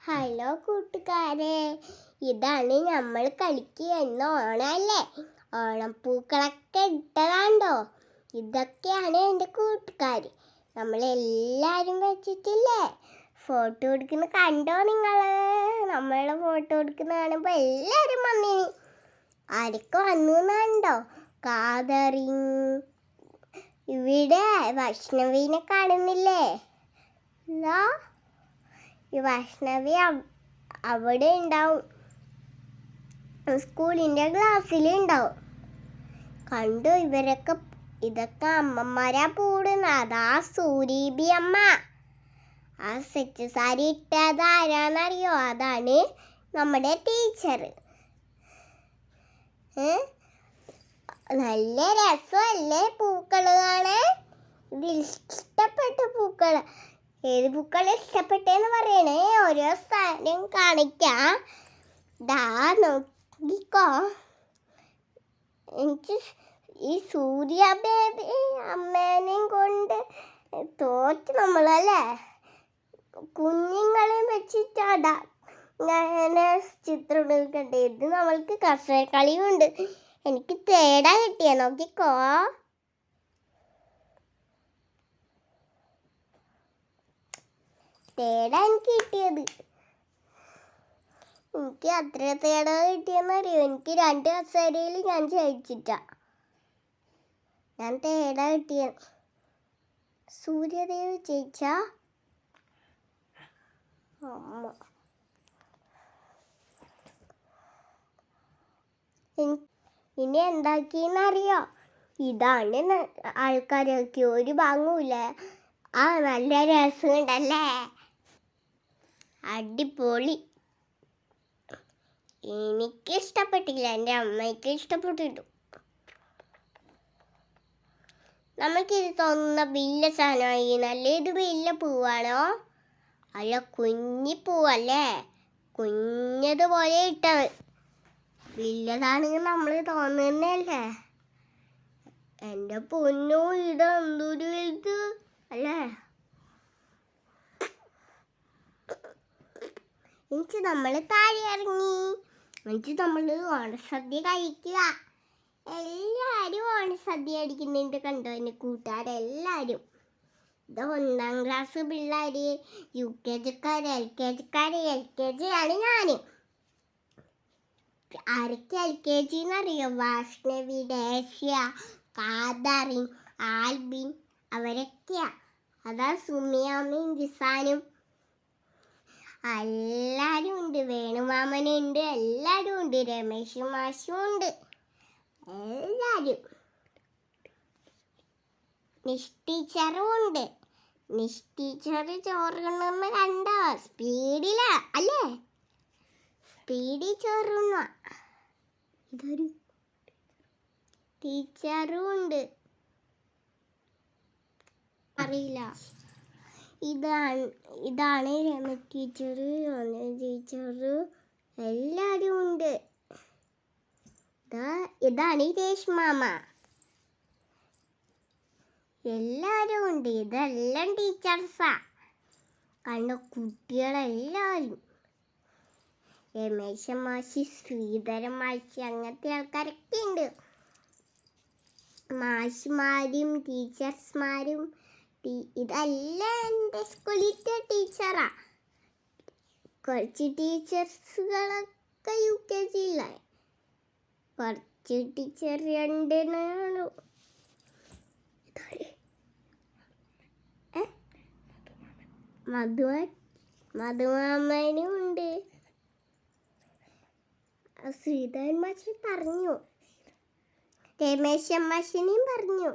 Hello കൂട്ടുകാരെ, ഇതാണ് നമ്മൾ കളിക്കുന്ന ഓണല്ലേ. ഓണപ്പൂക്കളൊക്കെ ഇട്ടതാണ്ടോ. ഇതൊക്കെയാണ് എൻ്റെ കൂട്ടുകാർ. നമ്മളെല്ലാവരും വെച്ചിട്ടില്ലേ ഫോട്ടോ എടുക്കുന്ന കണ്ടോ നിങ്ങൾ? നമ്മളെ ഫോട്ടോ എടുക്കുന്ന കാണുമ്പോൾ എല്ലാവരും വന്നിനി. ആരൊക്കെ വന്നു കണ്ടോ? കാതറിൻ, ഇവിടെ വൈഷ്ണവിനെ കാണുന്നില്ലേ? എന്താ ഈ വൈഷ്ണവി അവിടെ ഉണ്ടാവും, സ്കൂളിൻ്റെ ക്ലാസ്സിലുണ്ടാവും. കണ്ടു ഇവരൊക്കെ, ഇതൊക്കെ അമ്മമാരാ കൂടുന്നത്. അതാ സൂരീബി അമ്മ. ആ സെറ്റ് സാരി ഇട്ടത് ആരാന്നറിയോ? അതാണ് നമ്മുടെ ടീച്ചർ. നല്ല രസമല്ലേ പൂക്കൾ കാണാൻ? ഇതിൽ ഇഷ്ടപ്പെട്ട പൂക്കൾ ഏത് പൂക്കളെ ഇഷ്ടപ്പെട്ടെന്ന് പറയണേ. ഓരോ സ്ഥലം കാണിക്കാം. ദാ നോക്കിക്കോ. എനിക്ക് ഈ സൂര്യ ബേബി അമ്മേനെയും കൊണ്ട് തോറ്റ് നമ്മളല്ലേ. കുഞ്ഞുങ്ങളെയും വെച്ചിട്ടാ ഞാൻ ചിത്രം എടുക്കട്ടെ. ഇത് നമ്മൾക്ക് കർഷക കളിയുണ്ട്. എനിക്ക് തേടാ കിട്ടിയ നോക്കിക്കോ. തേടാ എനിക്ക് കിട്ടിയത്. എനിക്ക് അത്ര തേടാ കിട്ടിയെന്നറിയോ? എനിക്ക് 2 കസേരയിൽ ഞാൻ ജയിച്ചിട്ടാ ഞാൻ തേടാ കിട്ടിയത്. സൂര്യദേവ് ജയിച്ച അമ്മ. ഇനി എന്താക്കിയെന്നറിയോ? ഇതാണ് ആൾക്കാരൊക്കെ ഒരു ഭാഗമില്ല. നല്ല രസമുണ്ടല്ലേ, അടിപൊളി. എനിക്ക് ഇഷ്ടപ്പെട്ടില്ല, എൻ്റെ അമ്മയ്ക്ക് ഇഷ്ടപ്പെട്ടിട്ടു. നമുക്കിത് തോന്നുന്ന വലിയ സാധനമായി. നല്ല ഇത് വലിയ പൂവാണോ? അല്ല, കുഞ്ഞിപ്പൂവല്ലേ, കുഞ്ഞതുപോലെ ഇട്ടത്. വലിയതാണെങ്കിൽ നമ്മൾ തോന്നുന്നല്ലേ. എൻ്റെ പൊന്നോ, ഇതെന്തൊരു വലുത് അല്ലേ. എന്നിട്ട് നമ്മൾ താഴെ ഇറങ്ങി. എന്നിട്ട് നമ്മൾ ഓണസദ്യ കഴിക്കുക. എല്ലാവരും ഓണസദ്യ അടിക്കുന്നുണ്ട് കണ്ടോ എൻ്റെ കൂട്ടുകാരെല്ലാവരും. ഇത് 1ാം ക്ലാസ് പിള്ളേർ, UKG-ക്കാർ, LKG-ക്കാർ. LKG ആണ് ഞാൻ. ആരൊക്കെ LKG എന്നറിയോ? വൈഷ്ണവി, ഡേഷ്യ, കാതറിൻ, ആൽബിൻ, അവരൊക്കെയാ. അതാ സുമിയാമ്മയും ജിസാനും എല്ലാവരും ഉണ്ട്. വേണുമാമനുണ്ട്, എല്ലാവരും ഉണ്ട്. രമേശ് മാഷും ഉണ്ട്, എല്ലാവരും. നിഷ് ടീച്ചറും ഉണ്ട്. നിഷ് ടീച്ചർ ചോറുണ്ണുന്ന കണ്ടോ? സ്പീഡിലാ അല്ലേ, സ്പീഡിൽ ചോറുണ്ണ. ഇതൊരു ടീച്ചറും ഉണ്ട്, അറിയില്ല. ഇതാണ് രമേശ് ടീച്ചർ, ടീച്ചർ, എല്ലാവരും ഉണ്ട്. ഇതാണ് രേഷ്മാമ, എല്ലാവരും ഉണ്ട്. ഇതെല്ലാം ടീച്ചേഴ്സാ കണ്ട കുട്ടികളെല്ലാവരും. രമേശ മാഷി, ശ്രീധരൻ മാഷി, അങ്ങനത്തെ ആൾക്കാരൊക്കെ ഉണ്ട്. മാഷിമാരും ടീച്ചേഴ്സ്മാരും. ഇതെല്ലാം എൻ്റെ സ്കൂളിലത്തെ ടീച്ചറാ. കുറച്ച് ടീച്ചേഴ്സുകളൊക്കെ UKG-യിലായി, കുറച്ച് ടീച്ചർ 2 മധുമാമനും ഉണ്ട്. ശ്രീധരൻ മാഷി പറഞ്ഞു, രമേശ മാഷിനെയും പറഞ്ഞു.